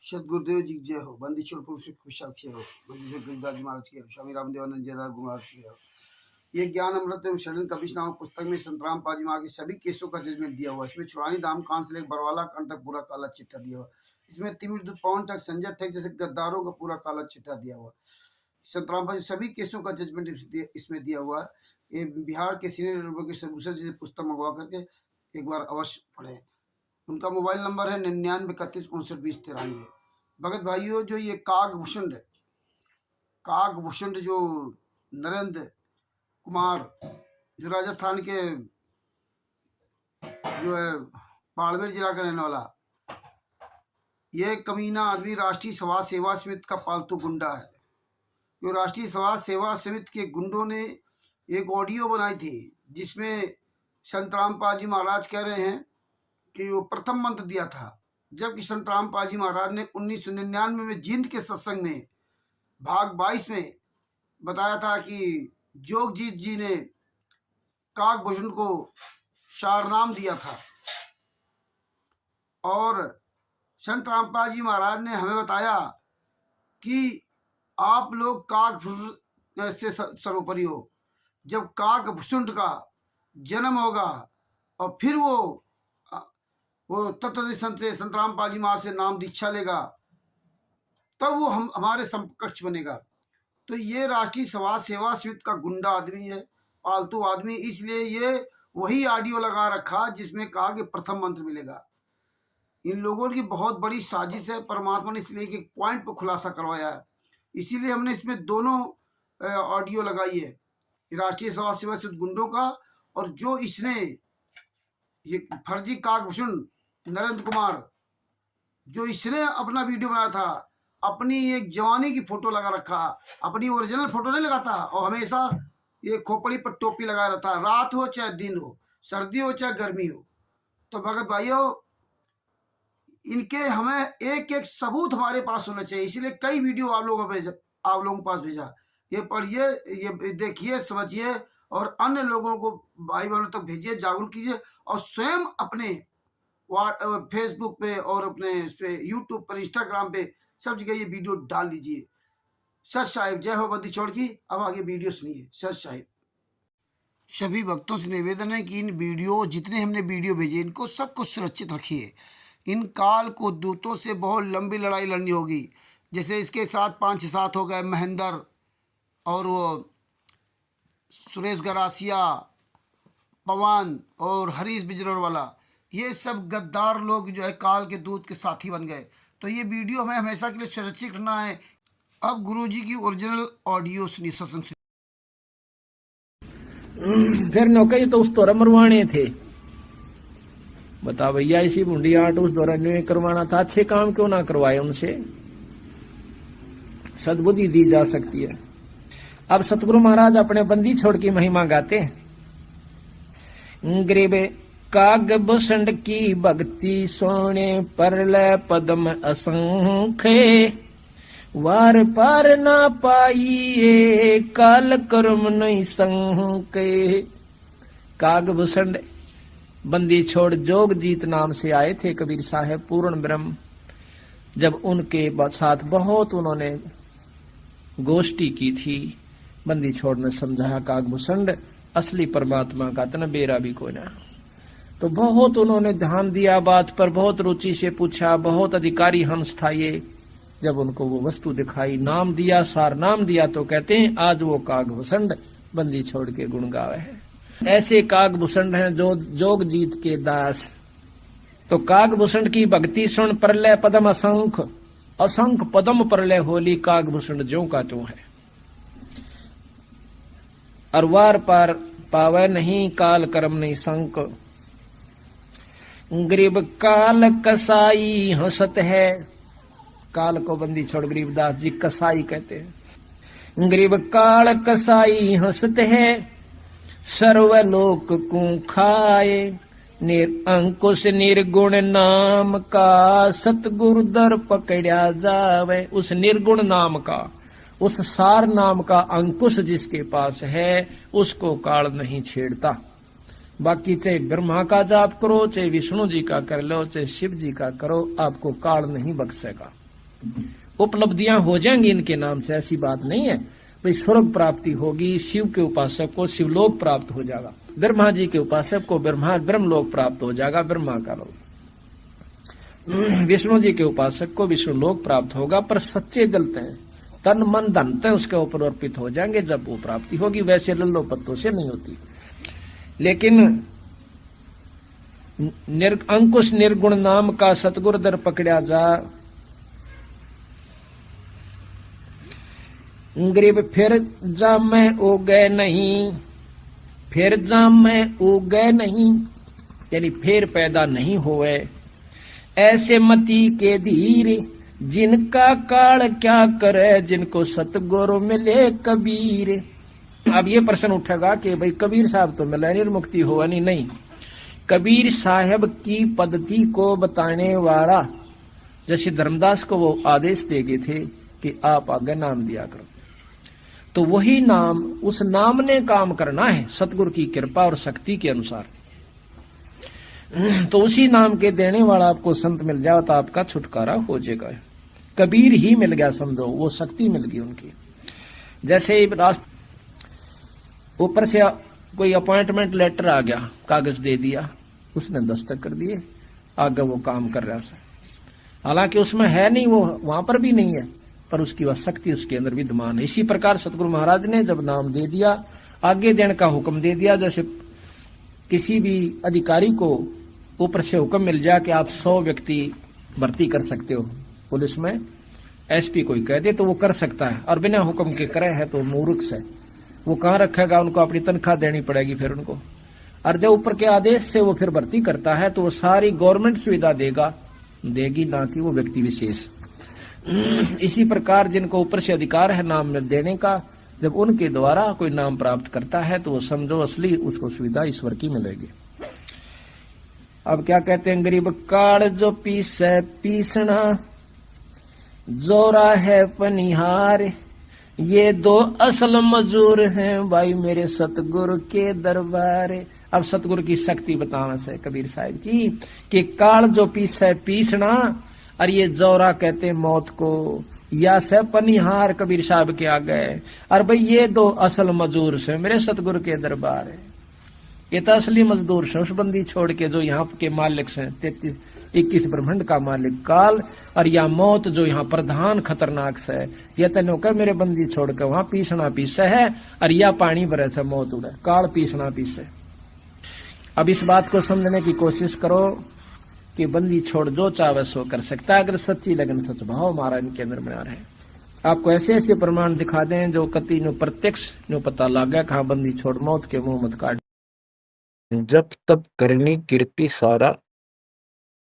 सदगुरुदेव जी जय हो। बंदी छोड़ पुरुष विशाखी हो। बंदी छोड़ गिरदास जी महाराज की हो। स्वामी रामदेवानंद जयदास गुरुमहाराज की हो। ये ज्ञान अमृत एवं शरण कबीर नामक पुस्तक में संत रामपाल जी महाराज के सभी केसों का जजमेंट दिया हुआ है। इसमें छुड़ानी धाम कांड से लेकर बरवाला कांड तक पूरा काला चिट्ठा दिया हुआ। इसमें तिमिर पवन तक संजय तक जैसे गद्दारों का पूरा काला चिट्ठा दिया हुआ। संत रामपाल जी सभी केसों का जजमेंट इसमें दिया हुआ है। ये बिहार के सीनियर एडवोकेट से पुस्तक मंगवा करके एक बार अवश्य पढ़े। उनका मोबाइल नंबर है 9931592093। भगत भाइयों, जो ये कागभूषण जो नरेंद्र कुमार जो राजस्थान के जो है बाड़मेर जिला का रहने वाला, ये कमीना आदमी राष्ट्रीय समाज सेवा समिति का पालतू गुंडा है। जो राष्ट्रीय समाज सेवा समिति के गुंडों ने एक ऑडियो बनाई थी जिसमें संत रामपाल जी महाराज कह रहे हैं कि वो प्रथम मंत्र दिया था, जबकि संत रामपाल जी महाराज ने 1999 में जींद के सत्संग में भाग 22 में बताया था कि जोगजीत जी ने कागभूषण को शारनाम दिया था। और संत रामपाल जी महाराज ने हमें बताया कि आप लोग कागभूषण से सर्वोपरि हो। जब कागभूषण का जन्म होगा और फिर वो तत्वदर्शी संत से संत रामपाल जी महाराज से नाम दीक्षा लेगा, तब वो हमारे समकक्ष बनेगा। तो ये राष्ट्रीय समाज सेवा समिति का गुंडा आदमी है, पालतू आदमी। इसलिए ये वही ऑडियो लगा रखा जिसमें कहा कि प्रथम मंत्र मिलेगा। इन लोगों की बहुत बड़ी साजिश है। परमात्मा ने इसलिए एक पॉइंट पर खुलासा करवाया है, इसीलिए हमने इसमें दोनों ऑडियो लगाई है, राष्ट्रीय समाज सेवा समिति गुंडों का और जो इसने ये फर्जी कागभूषण नरेंद्र कुमार जो इसने अपना वीडियो बनाया था, अपनी एक जवानी की फोटो लगा रखा, अपनी ओरिजिनल फोटो नहीं लगाता और हमेशा ये खोपड़ी पर टोपी लगा रहता, रात हो चाहे दिन हो, सर्दी हो चाहे गर्मी हो। तो भगत भाइयों, इनके हमें एक एक सबूत हमारे पास होना चाहिए, इसीलिए कई वीडियो आप लोगों के पास भेजा। ये पढ़िए, ये देखिए, समझिए और अन्य लोगों को भाई बहनों तक भेजिए, जागरूक कीजिए और स्वयं अपने फेसबुक पे और अपने इस पे यूट्यूब पर, इंस्टाग्राम पे सब जगह ये वीडियो डाल दीजिए। सच साहिब जय हो। बंदी छोड़ की अब आगे वीडियो सुनिए। सच साहिब। सभी भक्तों से निवेदन है कि इन वीडियो जितने हमने वीडियो भेजे इनको सबको सुरक्षित रखिए। इन काल को दूतों से बहुत लंबी लड़ाई लड़नी होगी। जैसे इसके साथ 5-7 हो गए, महेंद्र और वो सुरेश गरासिया, पवन और हरीश बिजरर वाला, ये सब गद्दार लोग जो है काल के दूत के साथी बन गए। तो ये वीडियो हमें हमेशा के लिए सुरक्षित रखना है। अब गुरुजी की ओरिजिनल ऑडियो सुनिए सत्संग से। फिर नौकरी तो उस दौरा मरवाने थे। बता भैया, इसी भूडी आट उस दौरा नहीं करवाना था, अच्छे काम क्यों ना करवाए उनसे? सद्बुद्धि दी जा सकती है। अब सतगुरु महाराज अपने बंदी छोड़ की महिमा गाते हैं। गरीब कागभूषण की भक्ति सोने परलय पद्म असंख्य, वार पार ना पाइए काल कर्म नहीं संके। कागभूषण बंदी छोड़ जोगजीत नाम से आए थे कबीर साहब पूर्ण ब्रह्म। जब उनके साथ बहुत उन्होंने गोष्ठी की थी, बंदी छोड़ ने समझाया कागभूषण असली परमात्मा का तना बेरा भी कोई ना। तो बहुत उन्होंने ध्यान दिया बात पर, बहुत रुचि से पूछा, बहुत अधिकारी हंस था ये। जब उनको वो वस्तु दिखाई, नाम दिया, सार नाम दिया, तो कहते हैं आज वो कागभूषण बंदी छोड़ के गुण गावे है। ऐसे कागभूषण हैं जो जोगजीत के दास। तो कागभूषण की भक्ति सुन परलय पदम असंख्य, असंख्य पदम परलय होली, कागभूषण ज्यों का त्यों है। अरवार पार पावे नहीं काल कर्म नहीं संक। गरीब काल कसाई हंसत है। काल को बंदी छोड़ गरीबदास जी कसाई कहते हैं। गरीब काल कसाई हंसत है, सर्वलोक को खाए। अंकुश निर्गुण नाम का सतगुरु दर पकड़ा जावे। उस निर्गुण नाम का, उस सार नाम का अंकुश जिसके पास है, उसको काल नहीं छेड़ता। बाकी चाहे ब्रह्मा का जाप करो, चाहे विष्णु जी का कर लो, चाहे शिव जी का करो, आपको काल नहीं बख्शेगा। उपलब्धियां हो जाएंगी इनके नाम से, ऐसी बात नहीं है। भाई स्वर्ग प्राप्ति होगी, शिव के उपासक को शिवलोक प्राप्त हो जाएगा, ब्रह्मा जी के उपासक को ब्रह्मलोक प्राप्त हो जाएगा, ब्रह्मा का लोक। विष्णु जी के उपासक को विष्णु लोक प्राप्त होगा। पर सच्चे दिल हैं, तन मन धन तय उसके ऊपर अर्पित हो जाएंगे जब वो प्राप्ति होगी। वैसे लल्लो पत्तों से नहीं होती। लेकिन अंकुश निर्गुण नाम का सतगुरु दर पकड़ा जा, गरीब फिर जा मैं उगे नहीं, फिर जा मैं उगे नहीं, यानी फिर पैदा नहीं हुए। ऐसे मती के धीर जिनका काल क्या करे, जिनको सतगुरु मिले कबीर। अब ये प्रश्न उठेगा कि भाई कबीर साहब तो मिला, निर्मुक्ति हुआ नहीं। नहीं, कबीर साहब की पद्धति को बताने वाला, जैसे धर्मदास को वो आदेश दे गए थे कि आप आगे नाम दिया करो, तो वही नाम, उस नाम ने काम करना है सतगुरु की कृपा और शक्ति के अनुसार। तो उसी नाम के देने वाला आपको संत मिल जाए तो आपका छुटकारा हो जाएगा। कबीर ही मिल गया समझो, वो शक्ति मिल गई उनकी। जैसे ऊपर से कोई अपॉइंटमेंट लेटर आ गया, कागज दे दिया, उसने दस्तखत कर दिए, आगे वो काम कर रहा है। हालांकि उसमें है नहीं, वो वहां पर भी नहीं है, पर उसकी वह शक्ति उसके अंदर विद्यमान है। इसी प्रकार सतगुरु महाराज ने जब नाम दे दिया, आगे देने का हुक्म दे दिया। जैसे किसी भी अधिकारी को ऊपर से हुक्म मिल जाए कि आप 100 व्यक्ति भर्ती कर सकते हो पुलिस में, एसपी कोई कह दे तो वो कर सकता है, और बिना हुक्म के करे है तो मूर्ख से वो कहाँ रखेगा, उनको अपनी तनख्वाह देनी पड़ेगी फिर उनको। और जब ऊपर के आदेश से वो फिर भर्ती करता है तो वो सारी गवर्नमेंट सुविधा देगी, ना कि वो व्यक्ति विशेष। इसी प्रकार जिनको ऊपर से अधिकार है नाम देने का, जब उनके द्वारा कोई नाम प्राप्त करता है तो वो समझो असली उसको सुविधा ईश्वर की मिलेगी। अब क्या कहते हैं, गरीब काल जो पीसे पीसना, जोरा है पनिहार, ये 2 असल मजूर हैं भाई मेरे सतगुरु के दरबार। अब सतगुरु की शक्ति बताना से कबीर साहब की कि काल जो पीसे पीसना, और ये जोरा कहते मौत को, या से पनिहार कबीर साहब के आ गए। और भाई ये 2 असल मजूर से मेरे सतगुरु के दरबार है। ये तो असली मजदूर से, उस बंदी छोड़ के जो यहाँ के मालिक से 21 ब्रह्मांड का मालिक काल, और या मौत जो यहाँ प्रधान खतरनाक से, ये तेनो कर मेरे बंदी छोड़ के वहां पीसना पीसे है, और या पानी भरे से मौत उड़े, काल पीसना पीसे। अब इस बात को समझने की कोशिश करो कि बंदी छोड़ जो चाहे सो कर सकता है, अगर सच्ची लगन सच भाव हमारा इनके अंदर बना रहे। आपको ऐसे ऐसे प्रमाण दिखा दें जो कति नो प्रत्यक्ष नो पता लगा कहा बंदी छोड़ मौत के मुंह मत काट। जब तब करनी कीर्ति सारा,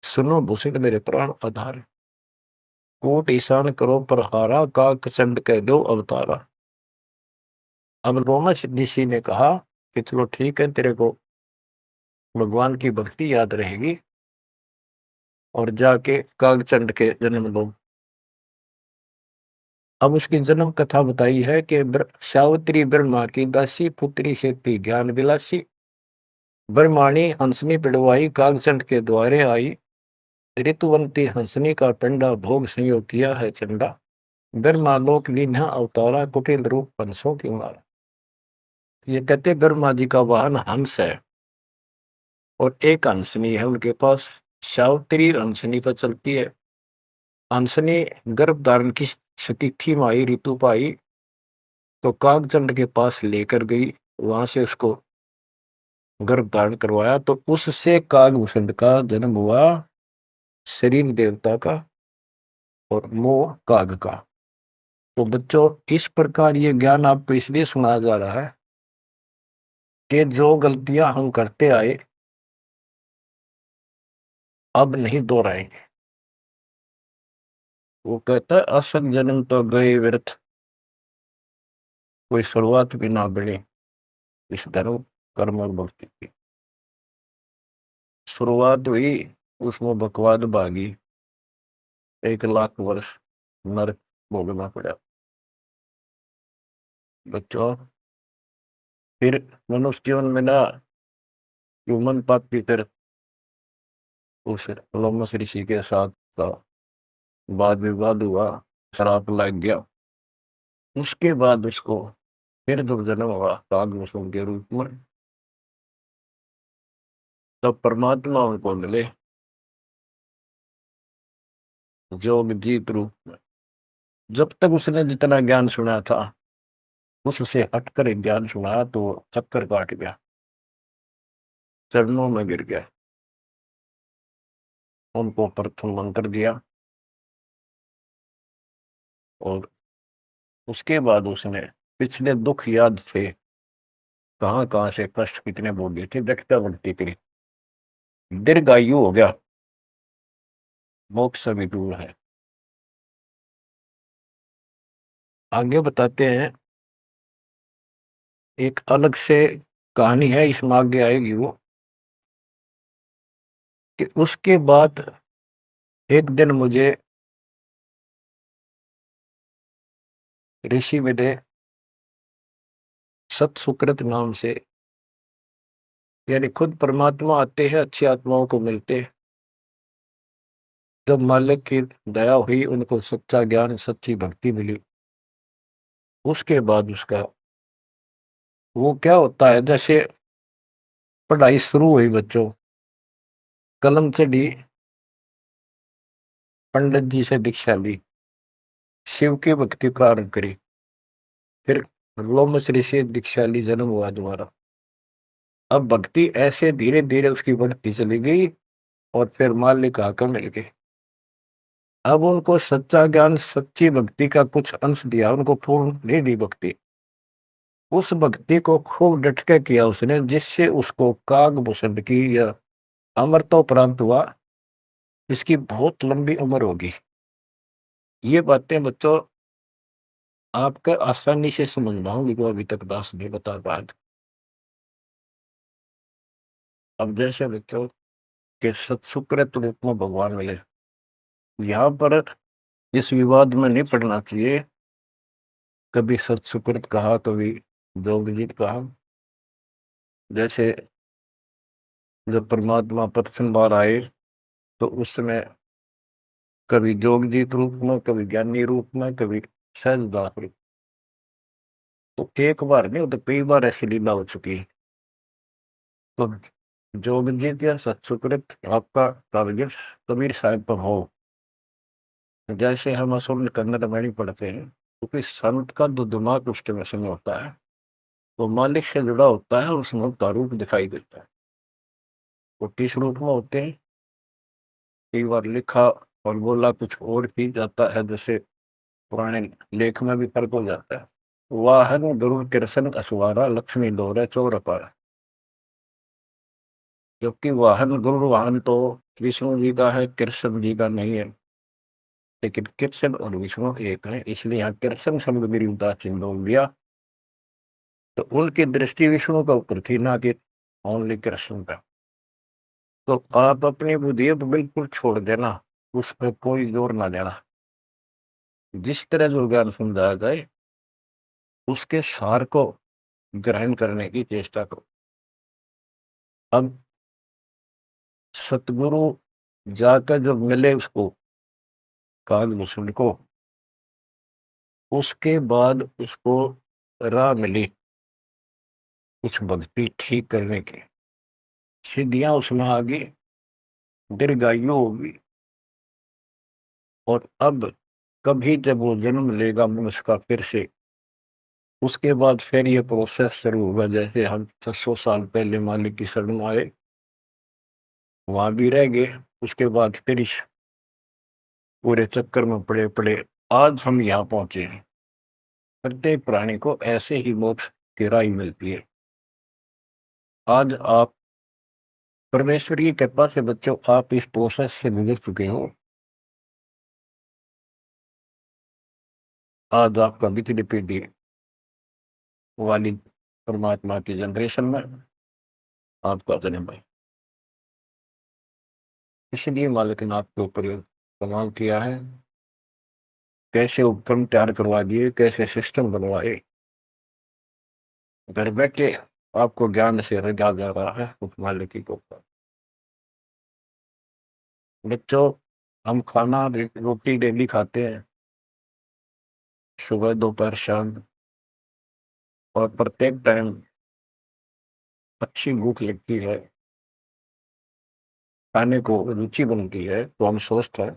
सुनो भूषण मेरे प्राण आधार, कोट ईशान करो पर हारा, काक चंड कह दो अवतारा। अब रोमा ऋषि ने कहा कि चलो ठीक है, तेरे को भगवान की भक्ति याद रहेगी और जाके कागचंड के जन्म लो। अब उसकी जन्म कथा बताई है कि सावित्री ब्रह्मा की दासी, पुत्री से थी ज्ञान विलासी, ब्रह्माणी हंसनी पिड़वाई, कागचंड के द्वारे आई, ऋतुवंती हंसनी का पिंडा, भोग संयोग किया है चंडा, ब्रह्मा लोक लीन्हा अवतारा, कुटिल रूप पंसों की मारा। ये कहते ब्रह्मा जी का वाहन हंस है और एक हंसनी है उनके पास, सावित्री हंसनी पर चलती है। हंसनी गर्भ धारण की स्थिति में आई, ऋतु पाई तो कागचंड के पास लेकर गई, वहां से उसको गर्भ धारण करवाया, तो उससे कागभूषण का जन्म हुआ, शरीर देवता का और मोह काग का। तो बच्चों इस प्रकार ये ज्ञान आपको इसलिए सुनाया जा रहा है कि जो गलतियां हम करते आए अब नहीं दोहराएंगे। वो कहता है असल जन्म तो गए व्यर्थ, कोई शुरुआत भी ना बढ़े इस धर्म कर्म और भक्ति की। शुरुआत हुई उसमें बकवाद भागी, 1,00,000 वर्ष नरक भोगना पड़ा। बच्चों फिर मनुष्य जीवन में ना ह्यूमन पाप की फिर उस लोमस ऋषि के साथ का वाद विवाद हुआ, शराब लग गया। उसके बाद उसको फिर जब जन्म हुआ काग के रूप में, तब परमात्मा उनको मिले जोग जीत रूप में। जब तक उसने जितना ज्ञान सुना था उससे हटकर एक ज्ञान सुना तो चक्कर काट गया, चरणों में गिर गया। उनको प्रथम मंत्र दिया और उसके बाद उसने पिछले दुख याद थे, कहाँ कहाँ से कष्ट कितने भोगे थे, व्यक्ता बढ़ती करी, दीर्घायु हो गया, मोक्ष भी दूर है। आगे बताते हैं, एक अलग से कहानी है, इसमें आगे आएगी वो, कि उसके बाद एक दिन मुझे ऋषि मिले सत सुकृत नाम से, यानी खुद परमात्मा आते हैं, अच्छी आत्माओं को मिलते। जब मालिक की दया हुई, उनको सच्चा ज्ञान सच्ची भक्ति मिली, उसके बाद उसका वो क्या होता है, जैसे पढ़ाई शुरू हुई बच्चों, कलम चढ़ी, पंडित जी से दीक्षा ली, शिव की भक्ति प्रारंभ करी, फिर लोमश्री से दीक्षा ली, जन्म हुआ दोबारा। अब भक्ति ऐसे धीरे धीरे उसकी बढ़ती चली गई और फिर मालिक आकर मिल गए। अब उनको सच्चा ज्ञान सच्ची भक्ति का कुछ अंश दिया, उनको पूर्ण नहीं दी भक्ति। उस भक्ति को खूब डट के किया उसने, जिससे उसको कागभूषण की या अमरता प्राप्त हुआ। इसकी बहुत लंबी उम्र होगी। ये बातें बच्चों आपका आसानी से समझ पाऊंगी जो अभी तक दास नहीं बता पाया। अब जैसे बच्चों के सत्सुकृत रूप में भगवान मिले, यहाँ पर इस विवाद में नहीं पड़ना चाहिए, कभी सत्सुकृत कहा, कभी जोगजीत कहा। जैसे जब परमात्मा प्रथम बार आए तो उस समय कभी जोगजीत रूप में, कभी ज्ञानी रूप में, कभी सहजदास रूप। तो एक बार नहीं, वो तो कई बार ऐसी लीला हो चुकी है। तो जोगजीत या सत्सुकृत आपका टारगेट कबीर साहब पर हो, जैसे हम असल कन्नड़ में नहीं पढ़ते हैं, क्योंकि संत का जो दिमाग उस समय होता है वो मालिक से जुड़ा होता है, उसमें का रूप दिखाई देता है। वो किस रूप में होते हैं, कई बार लिखा और बोला कुछ और ही जाता है, जैसे पुराने लेख में भी फर्क हो जाता है। वाहन गरुड़ कृष्ण असवारा, लक्ष्मी दौरे चोर अपार। जबकि वाहन गरुड़ वाहन तो विष्णु जी का है, कृष्ण जी का नहीं है, लेकिन कृष्ण और विष्णु एक है, इसलिए यहाँ कृष्ण शब्द मेरी उदासीन हो गया। तो उनकी दृष्टि विष्णु का ऊपर थी, ना कि ओनली कृष्ण का। तो आप अपनी बुद्धि पर बिल्कुल छोड़ देना, उस पर कोई जोर ना देना। जिस तरह जो ज्ञान समझाया जाए उसके सार को ग्रहण करने की चेष्टा करो। अब सतगुरु जाकर जो मिले उसको, कागभूषण को, उसके बाद उसको राह मिली कुछ भक्ति ठीक करने की, सिद्धियां उसमें आ गई, दीर्घायु होगी। और अब कभी जब वो जन्म लेगा मनुष्य का फिर से, उसके बाद फिर ये प्रोसेस शुरू होगा। जैसे हम 600 साल पहले मालिक की शरण में आए, वहां भी रह गए, उसके बाद फिर इस पूरे चक्कर में पड़े पड़े आज हम यहाँ पहुंचे हैं। प्रत्येक प्राणी को ऐसे ही मोक्ष की राह मिलती है। आज आप परमेश्वर की कृपा से बच्चों आप इस प्रोसेस से गुजर चुके हो। आज आपका बिजली पीढ़ी वाली परमात्मा की जनरेशन में आपका जन्म है, इसलिए मालिक ने आपके ऊपर कमाल किया है। कैसे उपक्रम तैयार करवा दिए, कैसे सिस्टम बनवाए, घर बैठे आपको ज्ञान से रजा जा रहा है उस मालिक की कृपा। बच्चों हम खाना रोटी डेली खाते हैं, सुबह दोपहर शाम, और प्रत्येक टाइम अच्छी भूख लगती है, खाने को रुचि बनती है, तो हम स्वस्थ हैं।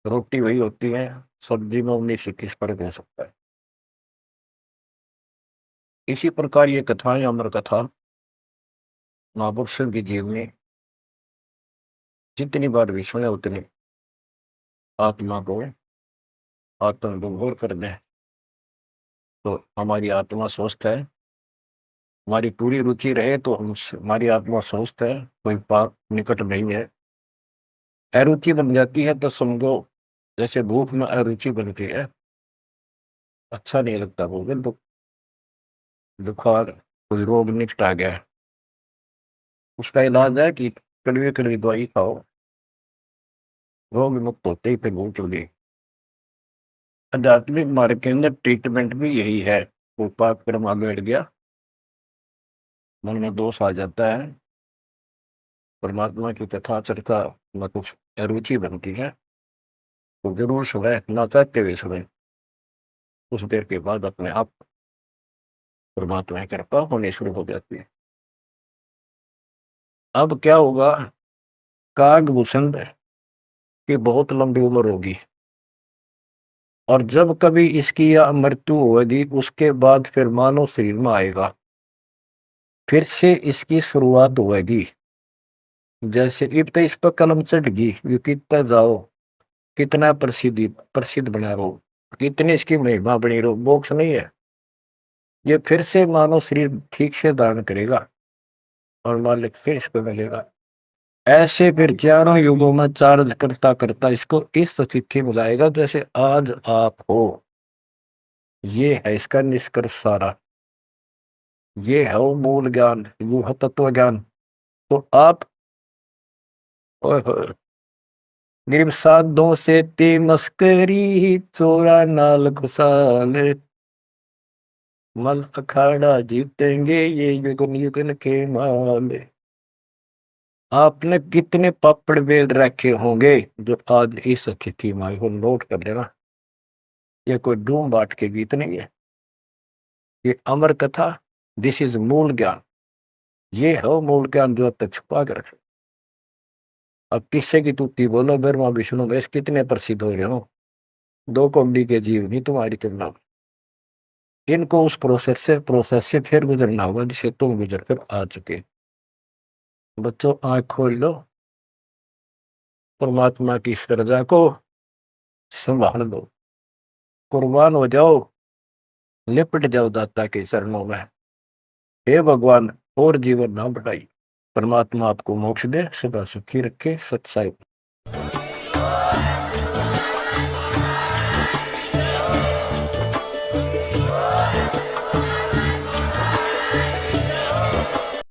रोटी वही होती है, सब्जी में 19-21 फर्क हो सकता है। इसी प्रकार ये कथाएं, अमर कथा महापुरुषों की जीवनी जितनी बार भी सुने उतनी आत्मा को आत्मविभोर कर दें, तो हमारी आत्मा स्वस्थ है। हमारी पूरी रुचि रहे तो हमारी आत्मा स्वस्थ है, कोई पाप निकट नहीं है। अरुचि बन जाती है तो समझो जैसे भूख में अरुचि बनती है, अच्छा नहीं लगता, भोजन तो बुखार कोई रोग निकट आ गया है, उसका इलाज है कि कड़वी कड़वी दवाई खाओ, रोग मुक्त होते ही फिर भूख लगी। आध्यात्मिक मार्ग के अंदर ट्रीटमेंट भी यही है। वो पाप कर्म आगे बढ़ गया, मन में दोष आ जाता है, परमात्मा की कथा चर्चा में कुछ अरुचि बनती है, तो जरूर सुबह ना चाहते हुए सुबह, कुछ देर के बाद अपने आप परमात्मा की कृपा होनी शुरू हो जाती है। अब क्या होगा, कागभूषण की बहुत लंबी उम्र होगी, और जब कभी इसकी यह मृत्यु होगी उसके बाद फिर मानव शरीर में आएगा, फिर से इसकी शुरुआत होगी। जैसे इब तो इस पर कलम चढ़ गई, ये कितना जाओ, कितना प्रसिद्ध बना रहो, कितनी इसकी महिमा बनी रहो, मोक्ष नहीं है। ये फिर से मानव शरीर ठीक से धारण करेगा और मालिक फिर इसको मिलेगा। ऐसे फिर 11 युगों में चार्ज करता करता इसको इस स्थिति में लाएगा जैसे आज आप हो। ये है इसका निष्कर्ष सारा, ये है वो मूल ज्ञान, वो है तत्व ज्ञान। तो आप गिरब साधों से ते मस्करी, चोरा नाल खुशाल, मल अखाड़ा जीतेंगे ये युगन युगन के माल। आपने कितने पापड़ बेल रखे होंगे जो आज इस स्थिति में आए हो, नोट कर लेना। ये कोई डूम बाट के गीत नहीं है, ये अमर कथा, दिस इज मूल ज्ञान। ये है मूल ज्ञान जो अब तक छुपा कर रखे। अब किससे की तुत्ती बोलो, ब्रह्मा विष्णु महेश कितने प्रसिद्ध हो रहे हो, 2 कौड़ी के जीव नहीं तुम्हारी तुलना में। इनको उस प्रोसेस से फिर गुजरना होगा जिसे तुम गुजर कर आ चुके। बच्चों आंख खोल लो, परमात्मा की इस रजा को संभाल लो, कुर्बान हो जाओ, लिपट जाओ दाता के चरणों में। हे भगवान, और जीवन ना बढ़ाई, परमात्मा आपको मोक्ष दे, सदा सुखी रखे, सत्साई।